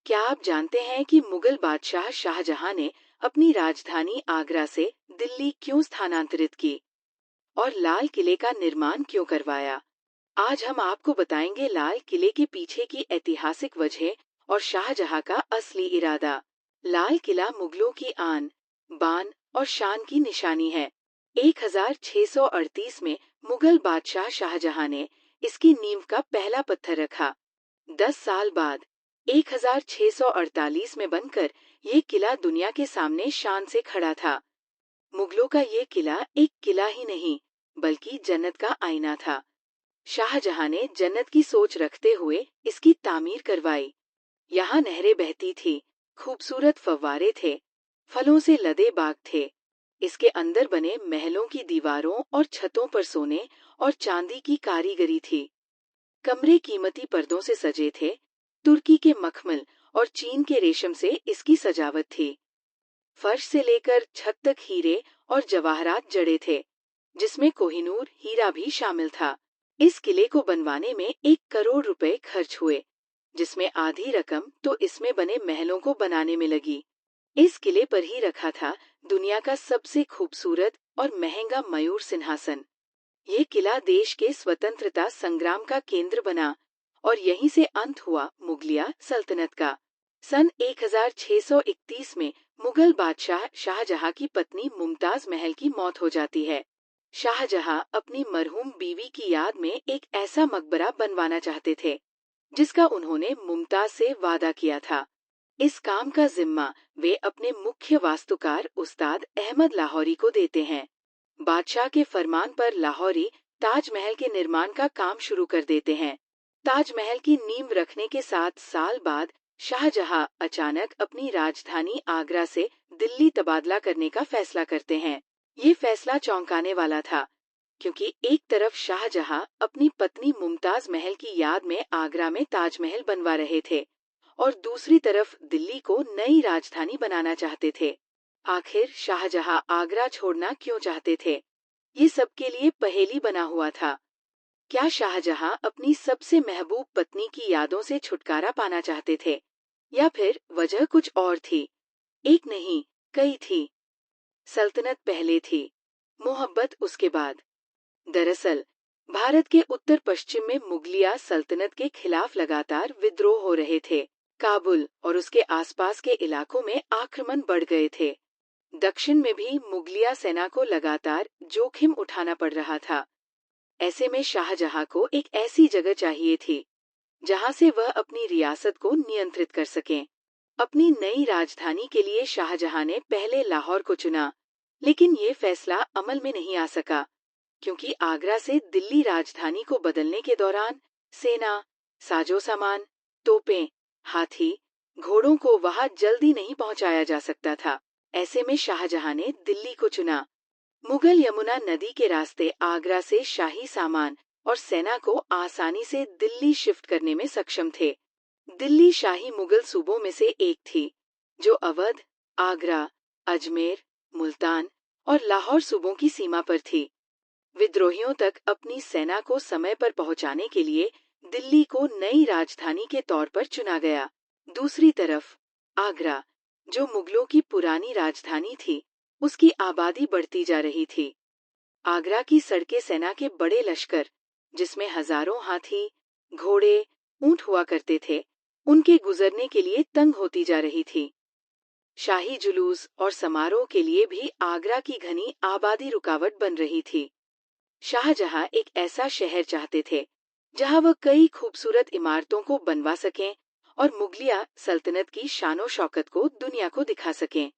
क्या आप जानते हैं कि मुगल बादशाह शाहजहां ने अपनी राजधानी आगरा से दिल्ली क्यों स्थानांतरित की और लाल किले का निर्माण क्यों करवाया? आज हम आपको बताएंगे लाल किले के पीछे की ऐतिहासिक वजह और शाहजहां का असली इरादा। लाल किला मुगलों की आन, बान और शान की निशानी है। 1638 में मुगल बादशाह शाहजहां ने इसकी नींव का पहला पत्थर रखा। 10 साल बाद 1648 में बनकर ये किला दुनिया के सामने शान से खड़ा था। मुगलों का ये किला एक किला ही नहीं, बल्कि जन्नत का आईना था। शाहजहां ने जन्नत की सोच रखते हुए इसकी तामीर करवाई। यहाँ नहरें बहती थी, खूबसूरत फव्वारे थे, फलों से लदे बाग थे। इसके अंदर बने महलों की दीवारों और छतों पर सोने और चांदी की कारीगरी थी। कमरे कीमती पर्दों से सजे थे, तुर्की के मखमल और चीन के रेशम से इसकी सजावट थी। फर्श से लेकर छत तक हीरे और जवाहरात जड़े थे, जिसमें कोहिनूर हीरा भी शामिल था। इस किले को बनवाने में 1 करोड़ रुपए खर्च हुए, जिसमें आधी रकम तो इसमें बने महलों को बनाने में लगी। इस किले पर ही रखा था दुनिया का सबसे खूबसूरत और महंगा मयूर सिंहासन। ये किला देश के स्वतंत्रता संग्राम का केंद्र बना और यहीं से अंत हुआ मुगलिया सल्तनत का। सन 1631 में मुगल बादशाह शाहजहां की पत्नी मुमताज महल की मौत हो जाती है। शाहजहां अपनी मरहूम बीवी की याद में एक ऐसा मकबरा बनवाना चाहते थे, जिसका उन्होंने मुमताज से वादा किया था। इस काम का जिम्मा वे अपने मुख्य वास्तुकार उस्ताद अहमद लाहौरी को देते हैं। बादशाह के फरमान पर लाहौरी ताजमहल के निर्माण का काम शुरू कर देते हैं। ताजमहल की नींव रखने के 7 साल बाद शाहजहां अचानक अपनी राजधानी आगरा से दिल्ली तबादला करने का फैसला करते हैं। ये फैसला चौंकाने वाला था, क्योंकि एक तरफ शाहजहां अपनी पत्नी मुमताज महल की याद में आगरा में ताजमहल बनवा रहे थे और दूसरी तरफ दिल्ली को नई राजधानी बनाना चाहते थे। आखिर शाहजहां आगरा छोड़ना क्यों चाहते थे? ये सबके लिए पहेली बना हुआ था। क्या शाहजहां अपनी सबसे महबूब पत्नी की यादों से छुटकारा पाना चाहते थे, या फिर वजह कुछ और थी? एक नहीं, कई थी। सल्तनत पहले थी, मोहब्बत उसके बाद। दरअसल भारत के उत्तर पश्चिम में मुगलिया सल्तनत के खिलाफ लगातार विद्रोह हो रहे थे। काबुल और उसके आसपास के इलाकों में आक्रमण बढ़ गए थे। दक्षिण में भी मुगलिया सेना को लगातार जोखिम उठाना पड़ रहा था। ऐसे में शाहजहां को एक ऐसी जगह चाहिए थी जहां से वह अपनी रियासत को नियंत्रित कर सकें। अपनी नई राजधानी के लिए शाहजहां ने पहले लाहौर को चुना, लेकिन ये फैसला अमल में नहीं आ सका, क्योंकि आगरा से दिल्ली राजधानी को बदलने के दौरान सेना, साजो सामान, तोपें, हाथी, घोड़ों को वहां जल्दी नहीं पहुंचाया जा सकता था। ऐसे में शाहजहां ने दिल्ली को चुना। मुगल यमुना नदी के रास्ते आगरा से शाही सामान और सेना को आसानी से दिल्ली शिफ्ट करने में सक्षम थे। दिल्ली शाही मुगल सूबों में से एक थी, जो अवध, आगरा, अजमेर, मुल्तान और लाहौर सूबों की सीमा पर थी। विद्रोहियों तक अपनी सेना को समय पर पहुंचाने के लिए दिल्ली को नई राजधानी के तौर पर चुना गया। दूसरी तरफ आगरा, जो मुगलों की पुरानी राजधानी थी, उसकी आबादी बढ़ती जा रही थी। आगरा की सड़कें सेना के बड़े लश्कर, जिसमें हजारों हाथी, घोड़े, ऊंट हुआ करते थे, उनके गुजरने के लिए तंग होती जा रही थी। शाही जुलूस और समारोह के लिए भी आगरा की घनी आबादी रुकावट बन रही थी। शाहजहां एक ऐसा शहर चाहते थे जहां वह कई खूबसूरत इमारतों को बनवा सकें और मुगलिया सल्तनत की शानो शौकत को दुनिया को दिखा सकें।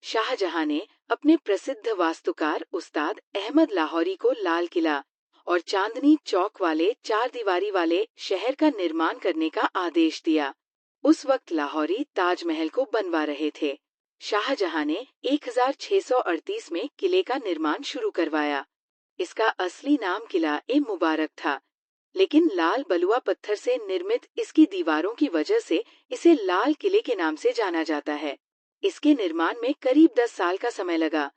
शाहजहां ने अपने प्रसिद्ध वास्तुकार उस्ताद अहमद लाहौरी को लाल किला और चांदनी चौक वाले 4 दीवारी वाले शहर का निर्माण करने का आदेश दिया। उस वक्त लाहौरी ताजमहल को बनवा रहे थे। शाहजहां ने 1638 में किले का निर्माण शुरू करवाया। इसका असली नाम किला ए मुबारक था, लेकिन लाल बलुआ पत्थर से निर्मित इसकी दीवारों की वजह से इसे लाल किले के नाम से जाना जाता है। इसके निर्माण में करीब 10 साल का समय लगा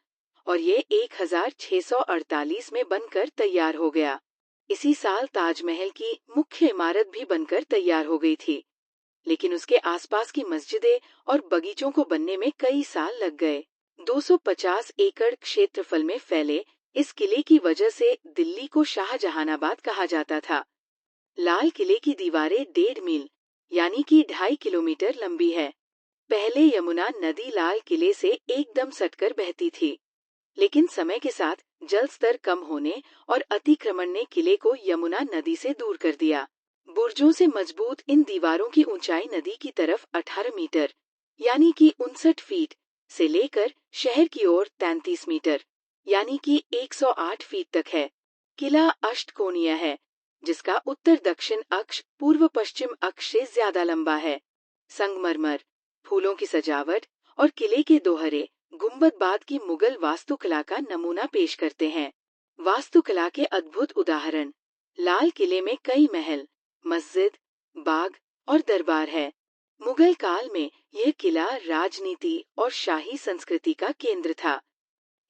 और ये 1648 में बनकर तैयार हो गया। इसी साल ताजमहल की मुख्य इमारत भी बनकर तैयार हो गई थी। लेकिन उसके आसपास की मस्जिदें और बगीचों को बनने में कई साल लग गए। 250 एकड़ क्षेत्रफल में फैले इस किले की वजह से दिल्ली को शाहजहानाबाद कहा जाता था। लाल किले की दीवारें 1.5 मील यानी कि 2.5 किलोमीटर लंबी है। पहले यमुना नदी लाल किले से एकदम सटकर बहती थी, लेकिन समय के साथ जल स्तर कम होने और अतिक्रमण ने किले को यमुना नदी से दूर कर दिया। बुर्जों से मजबूत इन दीवारों की ऊंचाई नदी की तरफ 18 मीटर यानी कि 59 फीट से लेकर शहर की ओर 33 मीटर यानी कि 108 फीट तक है। किला अष्टकोणीय है, जिसका उत्तर दक्षिण अक्ष पूर्व पश्चिम अक्ष से ज्यादा लंबा है। संगमरमर, फूलों की सजावट और किले के दोहरे गुंबदबाद की मुगल वास्तुकला का नमूना पेश करते हैं। वास्तुकला के अद्भुत उदाहरण। लाल किले में कई महल, मस्जिद, बाग और दरबार है। मुगल काल में यह किला राजनीति और शाही संस्कृति का केंद्र था।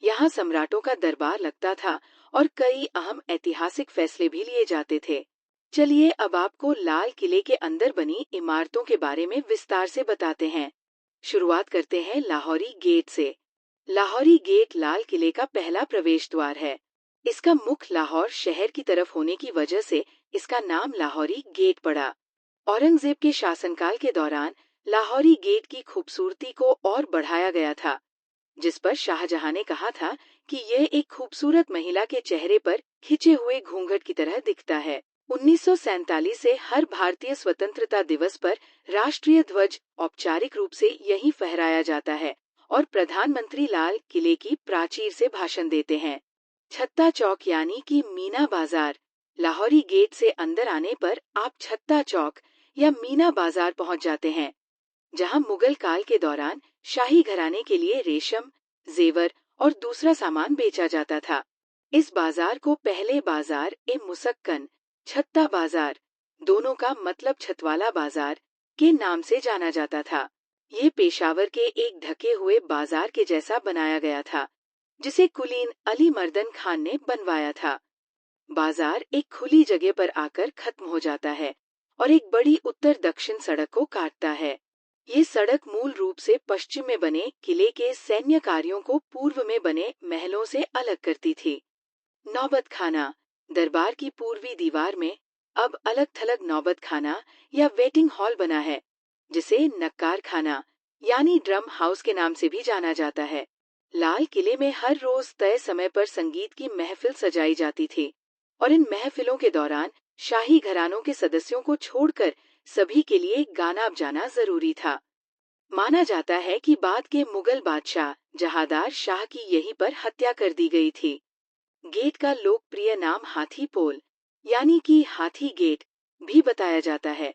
यहाँ सम्राटों का दरबार लगता था और कई अहम ऐतिहासिक फैसले भी लिए जाते थे। चलिए अब आपको लाल किले के अंदर बनी इमारतों के बारे में विस्तार से बताते हैं। शुरुआत करते हैं लाहौरी गेट से। लाहौरी गेट लाल किले का पहला प्रवेश द्वार है। इसका मुख लाहौर शहर की तरफ होने की वजह से इसका नाम लाहौरी गेट पड़ा। औरंगजेब के शासनकाल के दौरान लाहौरी गेट की खूबसूरती को और बढ़ाया गया था, जिस पर शाहजहां ने कहा था कि यह एक खूबसूरत महिला के चेहरे पर खिंचे हुए घूंघट की तरह दिखता है। 1947 से हर भारतीय स्वतंत्रता दिवस पर राष्ट्रीय ध्वज औपचारिक रूप से यहीं फहराया जाता है और प्रधानमंत्री लाल किले की प्राचीर से भाषण देते हैं। छत्ता चौक यानी कि मीना बाजार। लाहौरी गेट से अंदर आने पर आप छत्ता चौक या मीना बाजार पहुंच जाते हैं, जहां मुगल काल के दौरान शाही घराने के लिए रेशम, जेवर और दूसरा सामान बेचा जाता था। इस बाजार को पहले बाजार ए मुसक्कन, छत्ता बाजार, दोनों का मतलब छतवाला बाजार के नाम से जाना जाता था। ये पेशावर के एक ढके हुए बाजार के जैसा बनाया गया था, जिसे कुलीन अली मर्दन खान ने बनवाया था। बाजार एक खुली जगह पर आकर खत्म हो जाता है और एक बड़ी उत्तर दक्षिण सड़क को काटता है। ये सड़क मूल रूप से पश्चिम में बने किले के सैन्य कार्यों को पूर्व में बने महलों से अलग करती थी। नौबत खाना। दरबार की पूर्वी दीवार में अब अलग थलग नौबत खाना या वेटिंग हॉल बना है, जिसे नक्कार खाना यानी ड्रम हाउस के नाम से भी जाना जाता है। लाल किले में हर रोज तय समय पर संगीत की महफिल सजाई जाती थी और इन महफिलों के दौरान शाही घरानों के सदस्यों को छोड़कर सभी के लिए गाना बजाना जरूरी था। माना जाता है कि बाद के मुगल बादशाह जहादार शाह की यहीं पर हत्या कर दी गई थी। गेट का लोकप्रिय नाम हाथी पोल यानी कि हाथी गेट भी बताया जाता है।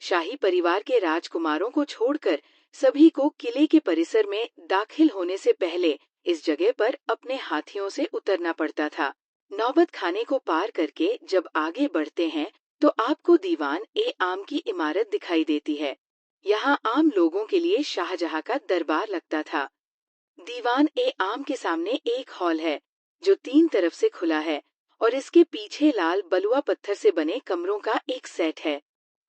शाही परिवार के राजकुमारों को छोड़कर सभी को किले के परिसर में दाखिल होने से पहले इस जगह पर अपने हाथियों से उतरना पड़ता था। नौबत खाने को पार करके जब आगे बढ़ते हैं तो आपको दीवान ए आम की इमारत दिखाई देती है। यहाँ आम लोगों के लिए शाहजहां का दरबार लगता था। दीवान ए आम के सामने एक हॉल है जो 3 तरफ से खुला है और इसके पीछे लाल बलुआ पत्थर से बने कमरों का एक सेट है।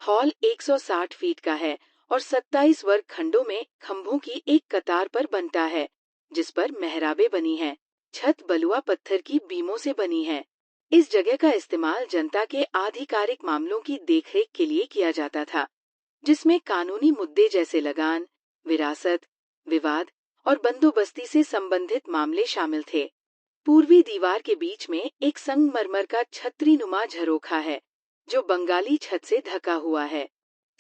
हॉल 160 फीट का है और 27 वर्ग खंडों में खंभों की एक कतार पर बनता है, जिस पर मेहराबें बनी हैं। छत बलुआ पत्थर की बीमों से बनी है। इस जगह का इस्तेमाल जनता के आधिकारिक मामलों की देखरेख के लिए किया जाता था, जिसमें कानूनी मुद्दे जैसे लगान, विरासत, विवाद और बंदोबस्ती से संबंधित मामले शामिल थे। पूर्वी दीवार के बीच में एक संगमरमर का छतरी नुमा झरोखा है, जो बंगाली छत से ढका हुआ है।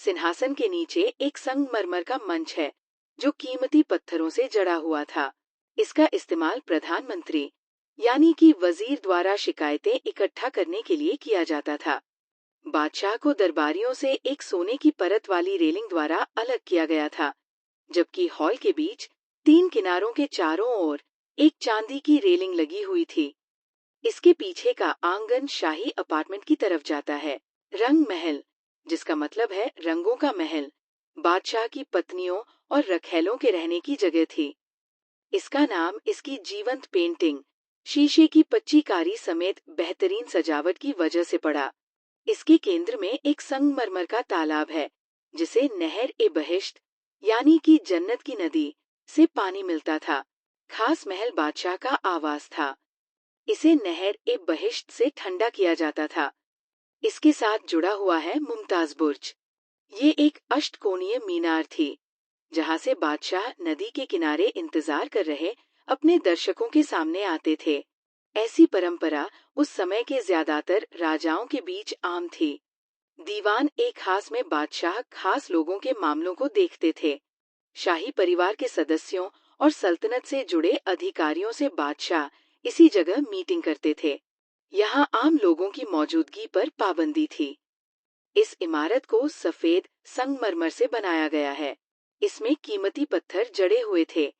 सिंहासन के नीचे एक संगमरमर का मंच है, जो कीमती पत्थरों से जड़ा हुआ था। इसका इस्तेमाल प्रधानमंत्री यानी कि वजीर द्वारा शिकायतें इकट्ठा करने के लिए किया जाता था। बादशाह को दरबारियों से एक सोने की परत वाली रेलिंग द्वारा अलग किया गया था, जबकि हॉल के बीच 3 किनारों के चारों ओर एक चांदी की रेलिंग लगी हुई थी। इसके पीछे का आंगन शाही अपार्टमेंट की तरफ जाता है। रंग महल, जिसका मतलब है रंगों का महल, बादशाह की पत्नियों और रखैलों के रहने की जगह थी। इसका नाम इसकी जीवंत पेंटिंग, शीशे की पच्चीकारी समेत बेहतरीन सजावट की वजह से पड़ा। इसके केंद्र में एक संगमरमर का तालाब है, जिसे नहर ए बहिश्त यानी कि जन्नत की नदी से पानी मिलता था। खास महल बादशाह का आवास था। इसे नहर ए बहिश्त से ठंडा किया जाता था। इसके साथ जुड़ा हुआ है मुमताज बुर्ज। ये एक अष्टकोणीय मीनार थी, जहां से बादशाह नदी के किनारे इंतजार कर रहे अपने दर्शकों के सामने आते थे। ऐसी परंपरा उस समय के ज्यादातर राजाओं के बीच आम थी। दीवान एक खास में बादशाह खास लोगों के मामलों को देखते थे। शाही परिवार के सदस्यों और सल्तनत से जुड़े अधिकारियों से बादशाह इसी जगह मीटिंग करते थे। यहाँ आम लोगों की मौजूदगी पर पाबंदी थी। इस इमारत को सफेद संगमरमर से बनाया गया है। इसमें कीमती पत्थर जड़े हुए थे।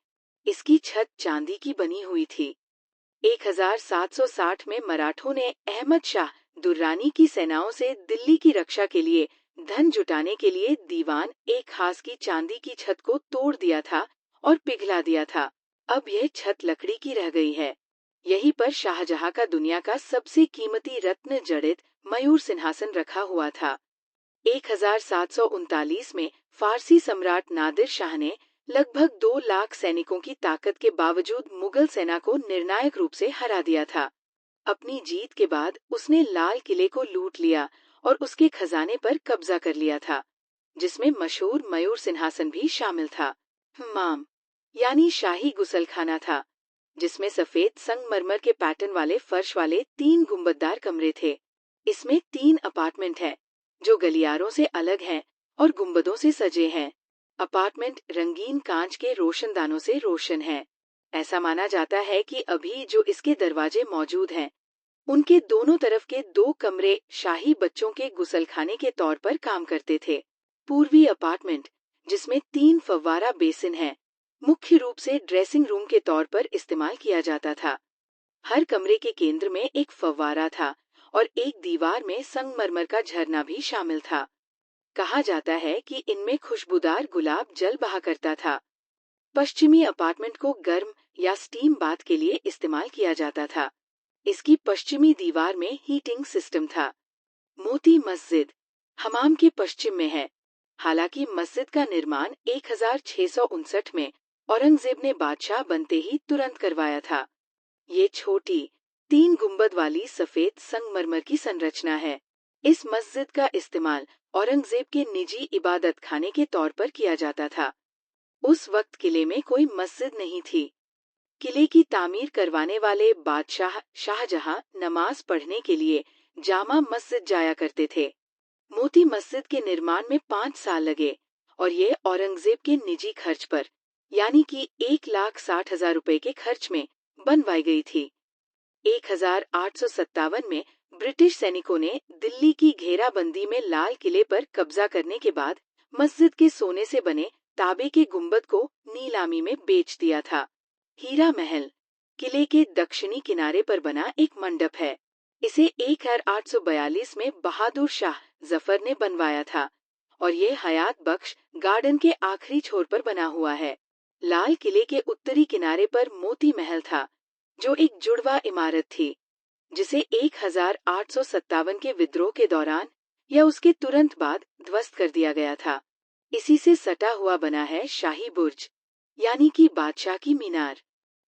इसकी छत चांदी की बनी हुई थी। 1760 में मराठों ने अहमद शाह दुर्रानी की सेनाओं से दिल्ली की रक्षा के लिए धन जुटाने के लिए दीवान एक खास की चांदी की छत को तोड़ दिया था और पिघला दिया था। अब यह छत लकड़ी की रह गई है। यहीं पर शाहजहां का दुनिया का सबसे कीमती रत्न जड़ित मयूर सिंहासन रखा हुआ था। 1739 में फारसी सम्राट नादिर शाह ने लगभग 2 लाख सैनिकों की ताकत के बावजूद मुगल सेना को निर्णायक रूप से हरा दिया था। अपनी जीत के बाद उसने लाल किले को लूट लिया और उसके खजाने पर कब्जा कर लिया था, जिसमें मशहूर मयूर सिंहासन भी शामिल था। हम्माम यानी शाही गुसलखाना था, जिसमें सफेद संगमरमर के पैटर्न वाले फर्श वाले 3 गुंबददार कमरे थे। इसमें 3 अपार्टमेंट हैं, जो गलियारों से अलग हैं और गुंबदों से सजे हैं। अपार्टमेंट रंगीन कांच के रोशनदानों से रोशन है। ऐसा माना जाता है कि अभी जो इसके दरवाजे मौजूद हैं, उनके दोनों तरफ के 2 कमरे शाही बच्चों के गुसलखाने के तौर पर काम करते थे। पूर्वी अपार्टमेंट, जिसमें 3 फव्वारा बेसिन हैं, मुख्य रूप से ड्रेसिंग रूम के तौर पर इस्तेमाल किया जाता था। हर कमरे के केंद्र में एक फव्वारा था और एक दीवार में संगमरमर का झरना भी शामिल था। कहा जाता है कि इनमें खुशबूदार गुलाब जल बहा करता था। पश्चिमी अपार्टमेंट को गर्म या स्टीम बाथ के लिए इस्तेमाल किया जाता था। इसकी पश्चिमी दीवार में हीटिंग सिस्टम था। मोती मस्जिद हमाम के पश्चिम में है। हालांकि मस्जिद का निर्माण 1659 में औरंगजेब ने बादशाह बनते ही तुरंत करवाया था। ये छोटी 3 गुंबद वाली सफेद संगमरमर की संरचना है। इस मस्जिद का इस्तेमाल औरंगजेब के निजी इबादत खाने के तौर पर किया जाता था। उस वक्त किले में कोई मस्जिद नहीं थी। किले की तामीर करवाने वाले बादशाह शाहजहां नमाज पढ़ने के लिए जामा मस्जिद जाया करते थे। मोती मस्जिद के निर्माण में 5 साल लगे और ये औरंगजेब के निजी खर्च पर, यानी कि 1,60,000 रुपए के खर्च में बनवाई गई थी। 1857 में ब्रिटिश सैनिकों ने दिल्ली की घेराबंदी में लाल किले पर कब्जा करने के बाद मस्जिद के सोने से बने तांबे के गुंबद को नीलामी में बेच दिया था। हीरा महल किले के दक्षिणी किनारे पर बना एक मंडप है। इसे 1842 में बहादुर शाह जफर ने बनवाया था और ये हयात बख्श गार्डन के आखिरी छोर पर बना हुआ है। लाल किले के उत्तरी किनारे पर मोती महल था, जो एक जुड़वा इमारत थी, जिसे 1857 के विद्रोह के दौरान या उसके तुरंत बाद ध्वस्त कर दिया गया था। इसी से सटा हुआ बना है शाही बुर्ज, यानी कि बादशाह की मीनार।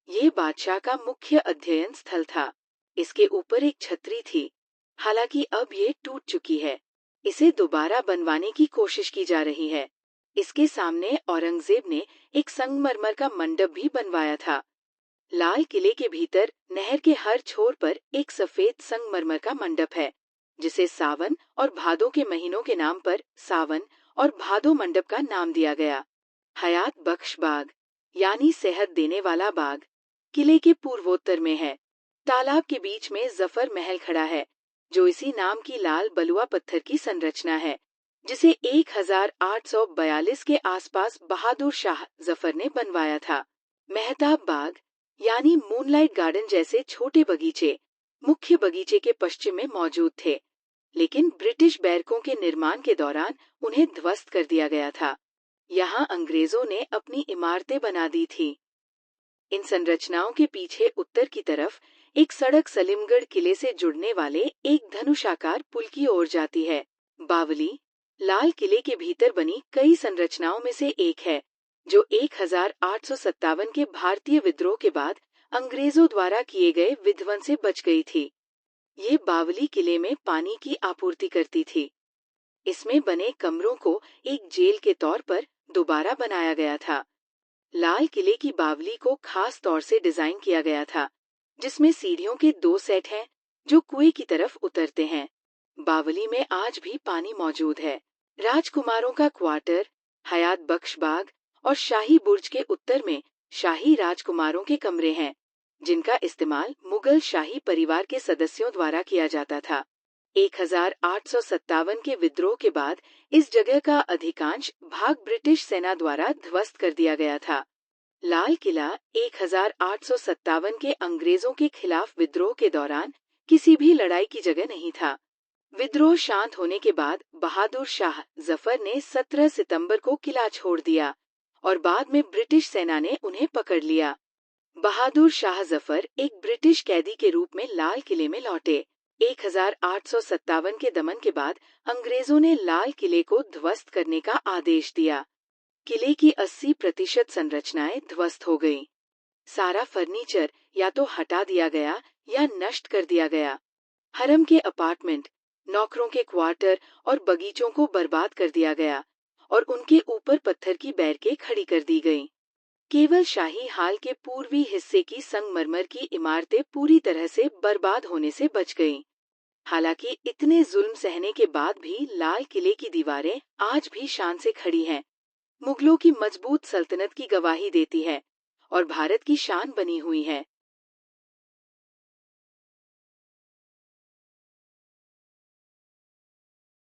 ये बादशाह का मुख्य अध्ययन स्थल था। इसके ऊपर एक छतरी थी, हालांकि अब ये टूट चुकी है। इसे दोबारा बनवाने की कोशिश की जा रही है। इसके सामने औरंगजेब ने एक संगमरमर का मंडप भी बनवाया था। लाल किले के भीतर नहर के हर छोर पर एक सफेद संगमरमर का मंडप है, जिसे सावन और भादो के महीनों के नाम पर सावन और भादो मंडप का नाम दिया गया। हयात बख्श बाग यानी सेहत देने वाला बाग किले के पूर्वोत्तर में है। तालाब के बीच में जफर महल खड़ा है, जो इसी नाम की लाल बलुआ पत्थर की संरचना है, जिसे 1842 के आसपास बहादुर शाह जफर ने बनवाया था। मेहताब बाग यानी मूनलाइट गार्डन जैसे छोटे बगीचे मुख्य बगीचे के पश्चिम में मौजूद थे, लेकिन ब्रिटिश बैरकों के निर्माण के दौरान उन्हें ध्वस्त कर दिया गया था। यहाँ अंग्रेजों ने अपनी इमारतें बना दी थी। इन संरचनाओं के पीछे उत्तर की तरफ एक सड़क सलीमगढ़ किले से जुड़ने वाले एक धनुषाकार पुल की ओर जाती है। बावली लाल किले के भीतर बनी कई संरचनाओं में से एक है, जो 1857 के भारतीय विद्रोह के बाद अंग्रेजों द्वारा किए गए विध्वंस से बच गई थी। ये बावली किले में पानी की आपूर्ति करती थी। इसमें बने कमरों को एक जेल के तौर पर दोबारा बनाया गया था। लाल किले की बावली को खास तौर से डिजाइन किया गया था, जिसमें सीढ़ियों के 2 सेट हैं जो कुएं की तरफ उतरते हैं। बावली में आज भी पानी मौजूद है। राजकुमारों का क्वार्टर, हयात बख्श बाग और शाही बुर्ज के उत्तर में शाही राजकुमारों के कमरे हैं, जिनका इस्तेमाल मुगल शाही परिवार के सदस्यों द्वारा किया जाता था। 1857 के विद्रोह के बाद इस जगह का अधिकांश भाग ब्रिटिश सेना द्वारा ध्वस्त कर दिया गया था। लाल किला 1857 के अंग्रेजों के खिलाफ विद्रोह के दौरान किसी भी लड़ाई की जगह नहीं था। विद्रोह शांत होने के बाद बहादुर शाह जफर ने 17 सितंबर को किला छोड़ दिया और बाद में ब्रिटिश सेना ने उन्हें पकड़ लिया। बहादुर शाह जफर एक ब्रिटिश कैदी के रूप में लाल किले में लौटे। 1857 के दमन के बाद अंग्रेजों ने लाल किले को ध्वस्त करने का आदेश दिया। किले की 80% संरचनाएं ध्वस्त हो गईं। सारा फर्नीचर या तो हटा दिया गया या नष्ट कर दिया गया। हरम के अपार्टमेंट, नौकरों के क्वार्टर और बगीचों को बर्बाद कर दिया गया और उनके ऊपर पत्थर की बैरकें खड़ी कर दी गईं। केवल शाही हाल के पूर्वी हिस्से की संगमरमर की इमारतें पूरी तरह से बर्बाद होने से बच गईं। हालांकि इतने जुल्म सहने के बाद भी लाल किले की दीवारें आज भी शान से खड़ी हैं, मुगलों की मजबूत सल्तनत की गवाही देती है और भारत की शान बनी हुई है।